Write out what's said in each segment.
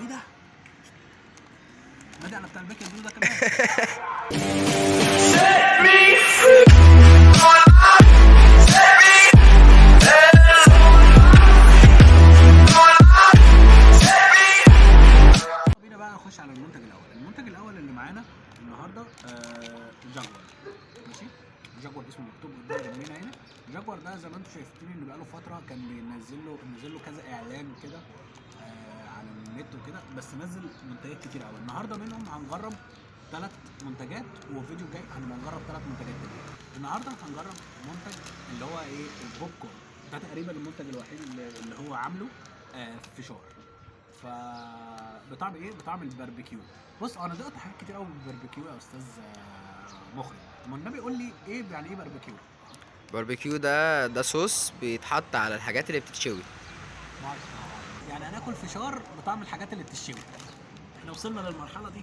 ايه ده؟ نادي على بتاع الباك البلو ده كمان. بينا بقى نخش على المنتج الاول. المنتج الاول اللي معانا النهارده جاكور. ماشي، جاكور اسمه مكتوب قدام جنبنا هنا. جاكور ده زي ما انتم شايفين ان بقاله فتره كان بينزل له كذا اعلان كده على النت وكده، بس نزل منتجات كتير قوي. النهارده منهم هنجرب 3 منتجات، وفيديو جاي هنجرب 3 منتجات تانيين. النهارده هنجرب منتج اللي هو ايه، البوب كورن. ده تقريبا المنتج الوحيد اللي هو عامله فشار. بطعم ايه؟ بطعم الباربيكيو. بص انا دقت حاجات كتير قوي بالباربيكيو يا استاذ مخرج. ما النبي قول لي ايه يعني ايه باربيكيو؟ باربيكيو ده صوص بيتحط على الحاجات اللي بتتشوي. يعني هناكل فشار بطعم الحاجات اللي بتتشوي. احنا وصلنا للمرحله دي.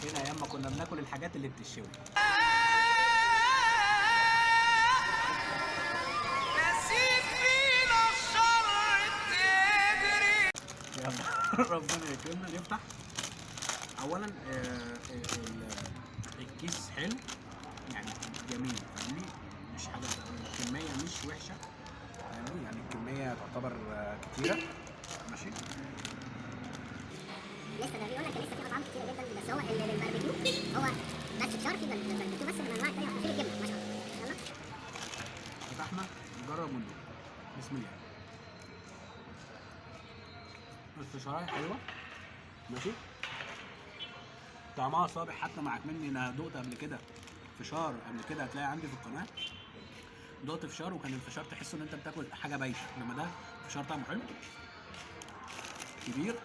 هنا ايام ما كنا بناكل الحاجات اللي بتتشوي. ربنا يكرمنا. نفتح اولا الكيس حلو يعني، جميل فاهمني، مش حاجه، الكميه مش وحشه فاهمني، يعني الكميه تعتبر كتيره. ماشي، لسه ده بيقول لك لسه في مطاعم كتير جدا، بس هو الباربيكيو هو بس فشار في الباربيكيو بس من الانواع الثانيه، وفي الجبنه ما شاء الله. يلا فتحنا نجرب منه. بسم الله. الفشارية حلوه ماشي، طعمها صابح حتى معاك مني. انا دقت قبل كده فشار قبل كده، هتلاقي عندي في القناه دقت فشار، وكان الفشار تحس ان انت بتاكل حاجه بايته، انما ده فشار طعمه حلو كبير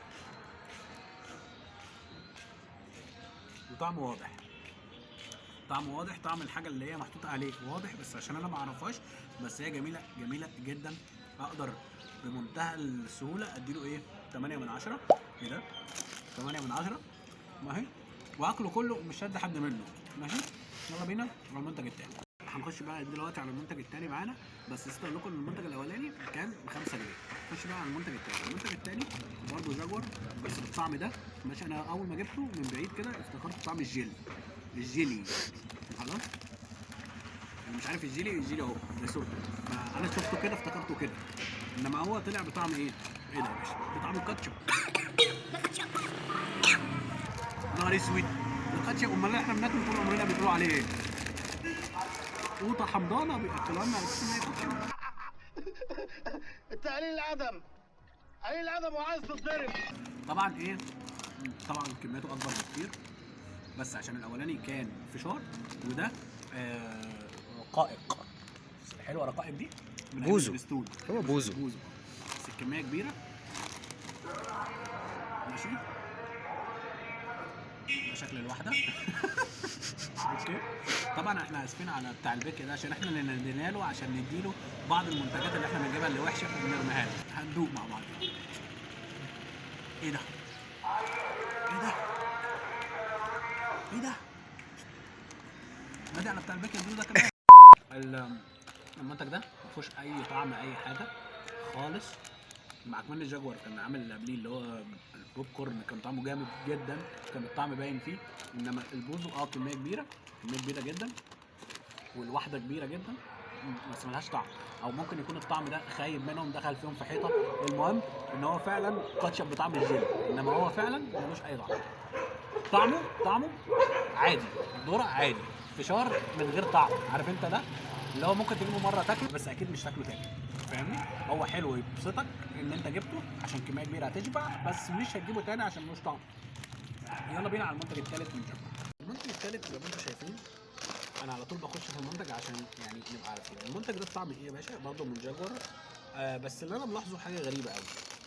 وطعمه واضح. طعمه واضح، طعم الحاجه اللي هي محطوطه عليه واضح، بس عشان انا ما اعرفهاش، بس هي جميله جميله جدا. اقدر بمنتهى السهوله اديله ايه 8 من 10. ايه ده 8 من 10 ماهي، واكله كله مش هدي حد منه. ماشي، يلا بينا على المنتج التاني. هنخش بقى دلوقتي على المنتج التاني معانا، بس نسيت اقول لكم ان المنتج الاولاني كان ب5 جنيه. نخش بقى على المنتج التاني. المنتج التاني برضه جاكور بس بالطعم ده. ماشي، انا اول ما جبته من بعيد كده افتكرت طعم الجيلي خلاص. انا مش عارف الجيلي اهو ده صورته، فانا شفته كده افتكرته كده، انما هو طلع بطعم ايه؟ ايه ده يا باشا؟ بطعم الكاتشب. نهار اسود، الكاتشب. امال احنا بناكل طول عمرنا بيقولوا عليه ايه؟ قوطه حمضانه بياكلوها لنا على اساس ان هي كاتشب. انت قليل الادب وعايز تتضرب. طبعا ايه، طبعا كميته اكبر بكتير، بس عشان الاولاني كان فشار وده رقائق. حلوه رقائق دي من بوزو. هو بوزو بس الكميه كبيره. ماشي، ده شكل الواحده. اوكي، طبعا احنا اسفين على بتاع البيك ده، عشان احنا اللي ندينا له عشان نديله بعض المنتجات اللي احنا بنجيبها اللي وحشه فبنرميها له. هندوق مع بعض. ايه ده؟ ايه ده؟ ايه ده؟ نادي على بتاع البيك البلو ده كمان. المنتج ده ما فيهوش اي طعم اي حاجه خالص. مع كمان الجاكور كان عامل اللي قبليه اللي هو البوب كورن، كان طعمه جامد جدا، كان الطعم باين فيه. انما البوزو كميه كبيره جدا، والواحده كبيره جدا بس ملهاش طعم، او ممكن يكون الطعم ده خايب منهم دخل فيهم في حيطه. المهم ان هو فعلا كاتشب بطعم الجيل، انما هو فعلا ملوش اي طعم. طعمه عادي، ذره عادي، فشار من غير طعم. عارف انت ده اللي هو ممكن تجيبه مره تاكله بس اكيد مش تاكله تاني فاهمني. هو حلو يبسطك ان انت جبته عشان كميه كبيره هتشبع، بس مش هتجيبه تاني عشان ملوش طعم. يلا بينا على المنتج الثالث من جاكور. المنتج الثالث زي ما انتم شايفين، انا على طول بخش في المنتج عشان يعني نبقى عارفين المنتج ده طعم ايه يا باشا. برضه من جاكور. بس اللي انا ملاحظه حاجه غريبه قوي.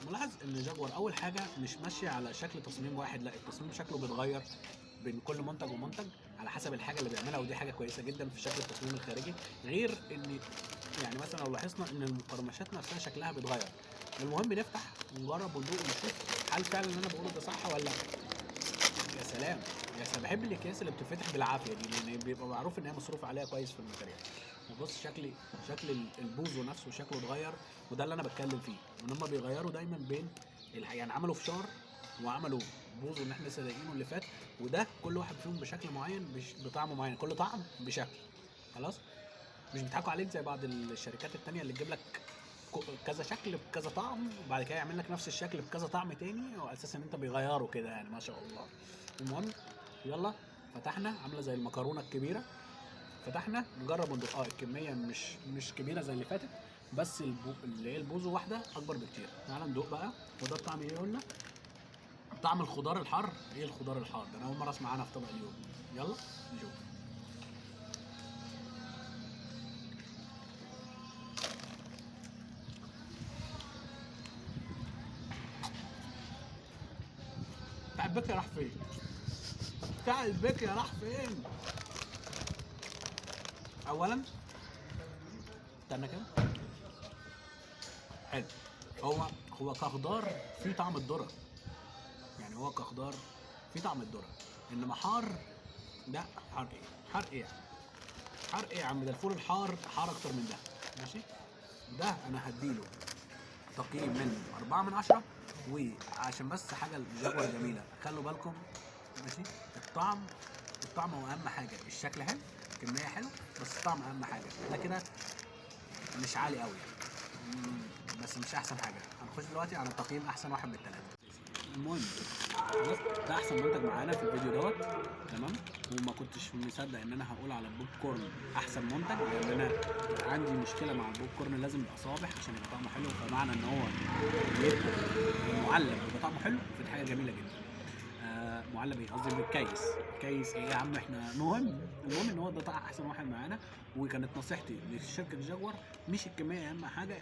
ملاحظ ان جاكور اول حاجه مش ماشيه على شكل تصميم واحد، لا التصميم شكله بيتغير بين كل منتج ومنتج على حسب الحاجه اللي بيعملها، ودي حاجه كويسه جدا في شكل التصميم الخارجي. غير ان يعني مثلا لو لاحظنا ان المقرمشات نفسها شكلها بيتغير. المهم نفتح ونجرب وندوق ونشوف هل فعلا اللي انا بقوله ده صح ولا لا. يا سلام يا سلام، بحب الاكياس اللي بتتفتح بالعافيه دي، لان بيبقى معروف ان هي مصروف عليها كويس في الماتيريال. وبص شكل البوزو نفسه شكله اتغير، وده اللي انا بتكلم فيه، ان هم بيغيروا دايما بين يعني عملوا فشار وعملوا بوزو اللي احنا لسه لاقيينه اللي فات، وده كل واحد فيهم بشكل معين، بطعم معين، كل طعم بشكل. خلاص مش بيضحكوا عليك زي بعض الشركات التانية اللي تجيب لك كذا شكل بكذا طعم، وبعد كده يعمل لك نفس الشكل بكذا طعم تاني، وعلى اساس ان انت بيغيروا كده يعني ما شاء الله. المهم يلا فتحنا، عامله زي المكرونه الكبيره. فتحنا نجرب وندوق. الكميه مش كبيره زي اللي فاتت، بس اللي هي البوزو واحده اكبر بكتير. تعالى ندوق بقى. وده الطعم ايه قلنا؟ طعم الخضار الحار. ايه الخضار الحار ده؟ انا اول مره اسمع عنها في طبق اليوم. يلا نشوف. بتاع البيك راح فين؟ بتاع البيك راح فين؟ اولا استنى كده. حلو. هو كخضار في طعم الذره، يعني هو كخضار في طعم الذره، انما حار لا. حار ايه؟ حار ايه يعني؟ حار ايه يا عم؟ ده الفول الحار حار اكتر من ده. ماشي. ده انا هديله تقييم من 4 من 10. وعشان بس حاجه الجاكور جميله، خلوا بالكم. ماشي. الطعم هو اهم حاجه. الشكل حلو، الكميه حلوه، بس الطعم اهم حاجه. ده كده مش عالي قوي بس مش احسن حاجه. هنخش دلوقتي على تقييم احسن واحد من الثلاثه. المهم خلاص، ده احسن منتج معانا في الفيديو دوت. تمام. وما كنتش مصدق ان انا هقول على البوب كورن احسن منتج، لان انا عندي مشكله مع البوب كورن، لازم يبقى صابح عشان يبقى طعمه حلو. فمعنى ان هو يبقى معلب ويبقى طعمه حلو فدي حاجه جميله جدا. معلب ايه قصدي؟ بالكيس. كيس ايه يا عم احنا؟ المهم ان هو ده طلع احسن واحد معانا. وكانت نصيحتي لشركه جاكور، مش الكميه اهم حاجه،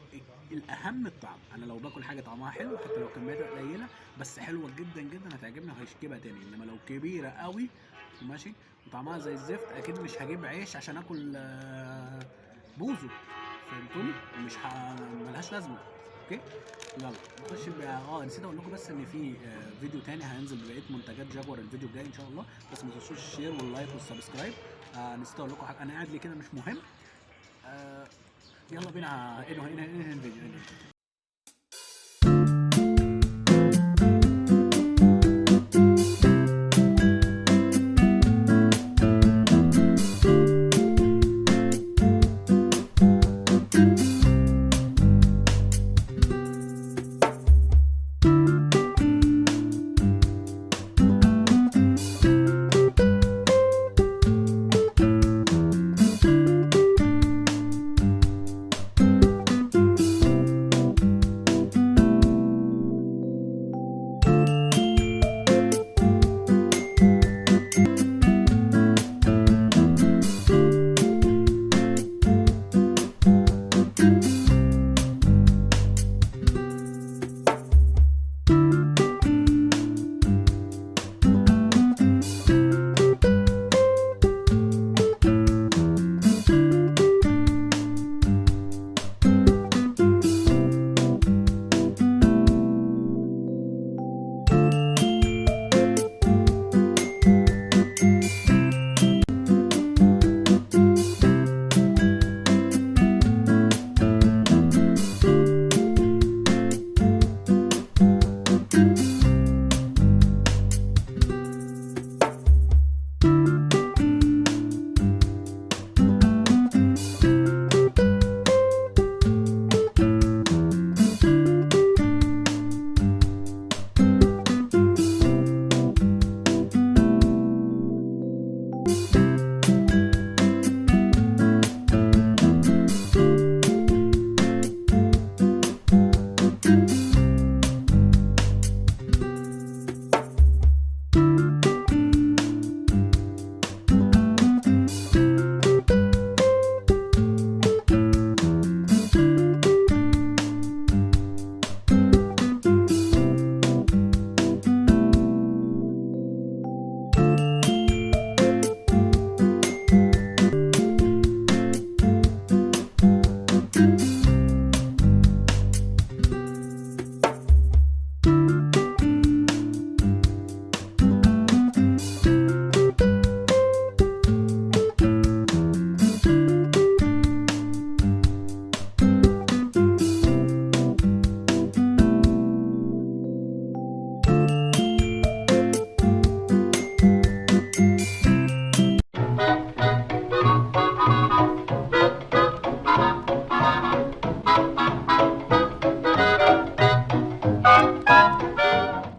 الاهم الطعم. انا لو باكل حاجه طعمها حلو حتى لو كميتها قليله بس حلوه جدا جدا هتعجبني وهجيبها تاني. انما لو كبيره قوي ماشي وطعمها زي الزفت اكيد مش هجيب عيش عشان اكل بوزو. فهمتوني؟ ملهاش لازمه. اوكي يلا نخش بقى. نسيت اقول لكم بس ان في فيديو تاني هينزل ببقيه منتجات جاكور الفيديو الجاي ان شاء الله. بس ما تنسوش الشير واللايك والسبسكرايب. نسيت اقول لكم حاجه، انا قاعد لي كده مش مهم. يلا بينا انهي الفيديو.